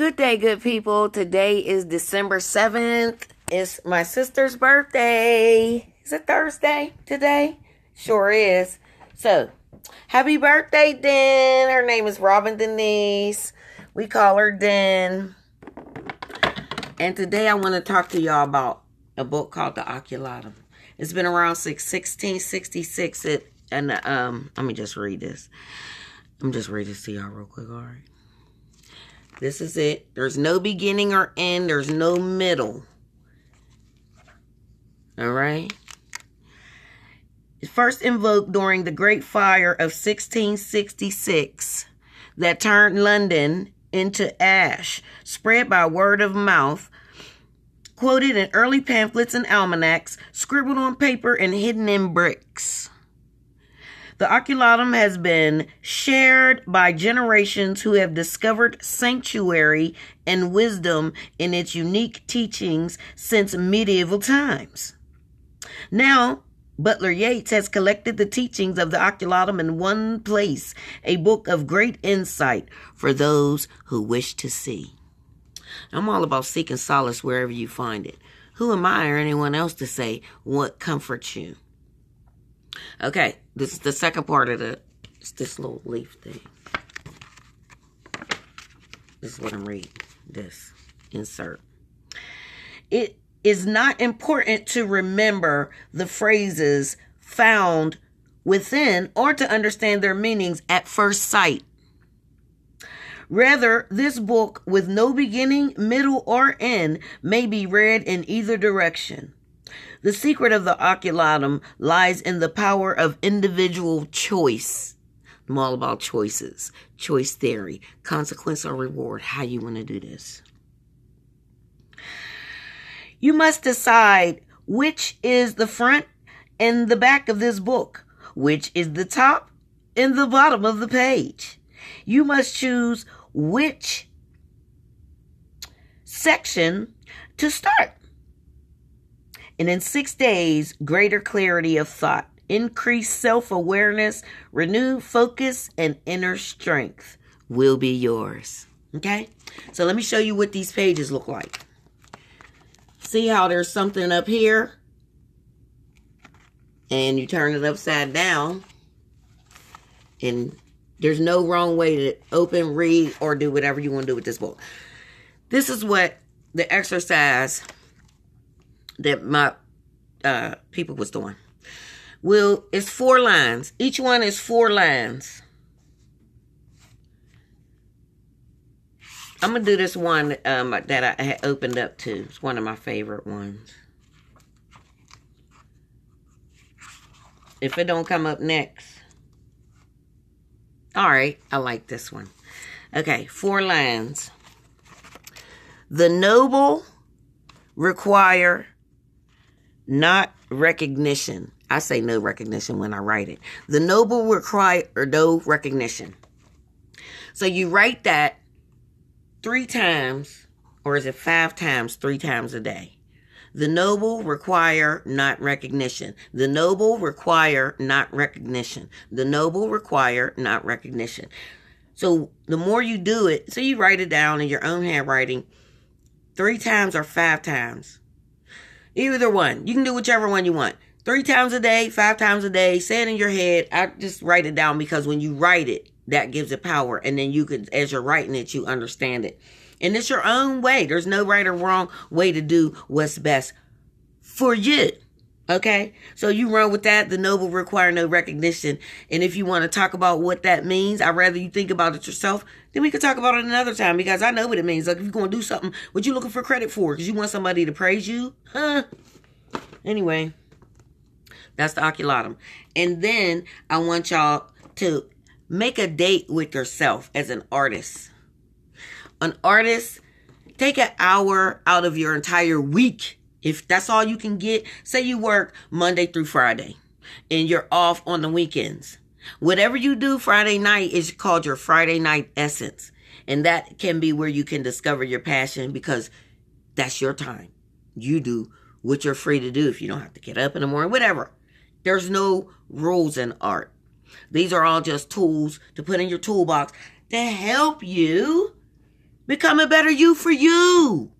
Good day, good people. Today is December 7th. It's my sister's birthday. Is it Thursday today? Sure is. So, happy birthday, Den. Her name is Robin Denise. We call her Den. And today I want to talk to y'all about a book called The Oculatum. It's been around since 1666. Let me just read this. I'm just reading this to y'all real quick, all right? This is it. There's no beginning or end. There's no middle. All right? It first invoked during the Great Fire of 1666 that turned London into ash, spread by word of mouth, quoted in early pamphlets and almanacs, scribbled on paper and hidden in bricks. The Oculatum has been shared by generations who have discovered sanctuary and wisdom in its unique teachings since medieval times. Now, Butler Yeats has collected the teachings of the Oculatum in one place, a book of great insight for those who wish to see. I'm all about seeking solace wherever you find it. Who am I or anyone else to say what comforts you? Okay, this is the second part of this little leaf thing. This is what I'm reading. This insert. It is not important to remember the phrases found within or to understand their meanings at first sight. Rather, this book with no beginning, middle, or end may be read in either direction. The secret of the Oculatum lies in the power of individual choice. I'm all about choices, choice theory, consequence or reward, how you want to do this. You must decide which is the front and the back of this book, which is the top and the bottom of the page. You must choose which section to start. And in 6 days, greater clarity of thought, increased self-awareness, renewed focus, and inner strength will be yours. Okay? So let me show you what these pages look like. See how there's something up here? And you turn it upside down. And there's no wrong way to open, read, or do whatever you want to do with this book. This is what the exercise that my people was doing. Well, it's 4 lines. Each one is 4 lines. I'm going to do this one that I had opened up to. It's one of my favorite ones. If it don't come up next. All right, I like this one. Okay, 4 lines. The noble require not recognition. I say no recognition when I write it. The noble require no recognition. So you write that 3 times, or is it 5 times, 3 times a day? The noble require not recognition. The noble require not recognition. The noble require not recognition. So the more you do it, so you write it down in your own handwriting 3 times or 5 times. Either one. You can do whichever one you want. 3 times a day, 5 times a day. Say it in your head. I just write it down because when you write it, that gives it power. And then you could, as you're writing it, you understand it. And it's your own way. There's no right or wrong way to do what's best for you. Okay? So you run with that. The noble require no recognition. And if you want to talk about what that means, I'd rather you think about it yourself. Then we could talk about it another time because I know what it means. Like if you're going to do something, what you looking for credit for? Because you want somebody to praise you? Huh? Anyway, that's the Oculatum. And then I want y'all to make a date with yourself as an artist. An artist, take an hour out of your entire week. If that's all you can get, say you work Monday through Friday and you're off on the weekends. Whatever you do Friday night is called your Friday night essence. And that can be where you can discover your passion because that's your time. You do what you're free to do if you don't have to get up in the morning, whatever. There's no rules in art. These are all just tools to put in your toolbox to help you Become a better you for you.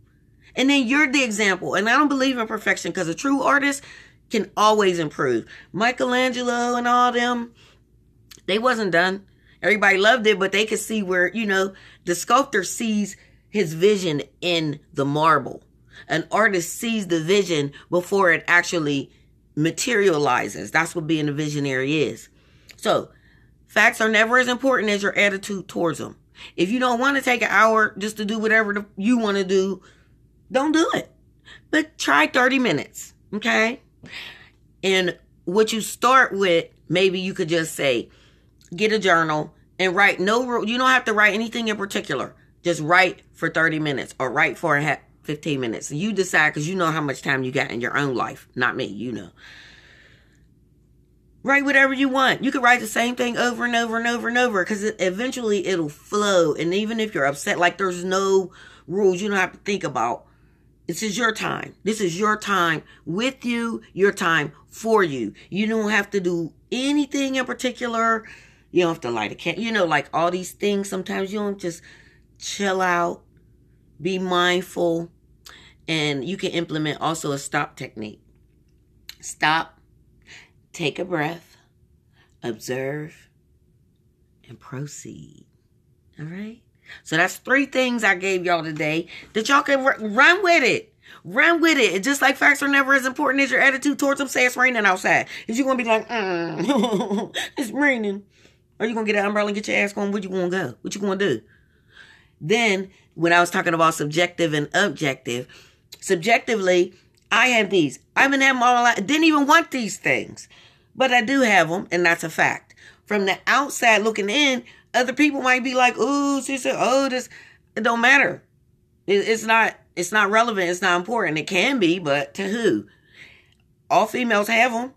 And then you're the example. And I don't believe in perfection because a true artist can always improve. Michelangelo and all them, they wasn't done. Everybody loved it, but they could see where, you know, the sculptor sees his vision in the marble. An artist sees the vision before it actually materializes. That's what being a visionary is. So, facts are never as important as your attitude towards them. If you don't want to take an hour just to do whatever you want to do, don't do it. But try 30 minutes, okay? And what you start with, maybe you could just say, get a journal and write. You don't have to write anything in particular. Just write for 30 minutes or write for 15 minutes. You decide because you know how much time you got in your own life. Not me, you know. Write whatever you want. You can write the same thing over and over and over and over because eventually it'll flow. And even if you're upset, like there's no rules you don't have to think about. This is your time. This is your time with you, your time for you. You don't have to do anything in particular. You don't have to light a candle. You know, like all these things. Sometimes you don't just chill out, be mindful, and you can implement also a stop technique. Stop. Take a breath, observe, and proceed. All right? So that's 3 things I gave y'all today that y'all can run with it. Run with it. It's just like facts are never as important as your attitude towards them. Say it's raining outside. Is you going to be like, it's raining? Or you going to get an umbrella and get your ass going? Where you going to go? What you going to do? Then, when I was talking about subjective and objective, subjectively, I have these. I haven't had them all. I didn't even want these things. But I do have them, and that's a fact. From the outside looking in, other people might be like, "Oh, sister, oh, this." It don't matter. It's not relevant. It's not important. It can be, but to who? All females have them.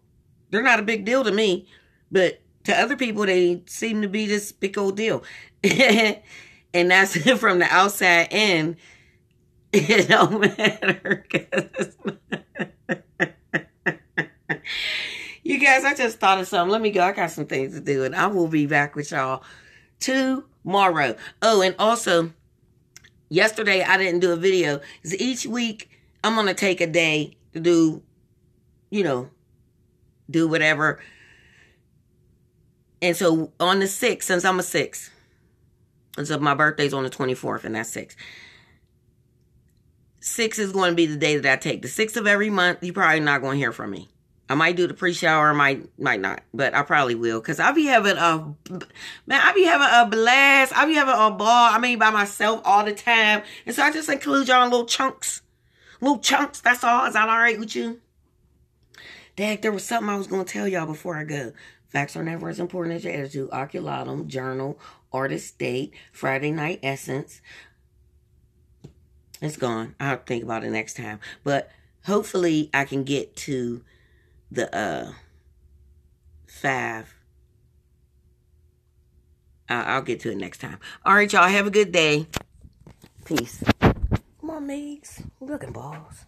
They're not a big deal to me, but to other people, they seem to be this big old deal. And that's from the outside in. It don't matter. You guys, I just thought of something. Let me go. I got some things to do, and I will be back with y'all tomorrow. Oh, and also, yesterday I didn't do a video. Because each week, I'm going to take a day to do, do whatever. And so, on the 6th, since I'm a 6, and so my birthday's on the 24th, and that's 6. 6 is going to be the day that I take. The 6th of every month, you're probably not going to hear from me. I might do the pre-shower, might not, but I probably will. Because I'll be having a blast. I'll be having a ball. I mean, by myself all the time. And so I just include y'all in little chunks. Little chunks, that's all. Is that all right with you? Dad, there was something I was going to tell y'all before I go. Facts are never as important as your attitude. Oculatum, journal, artist date, Friday night essence. It's gone. I'll have to think about it next time. But hopefully I can get to the 5. I'll get to it next time. All right, y'all. Have a good day. Peace. Come on, Megs. Looking balls.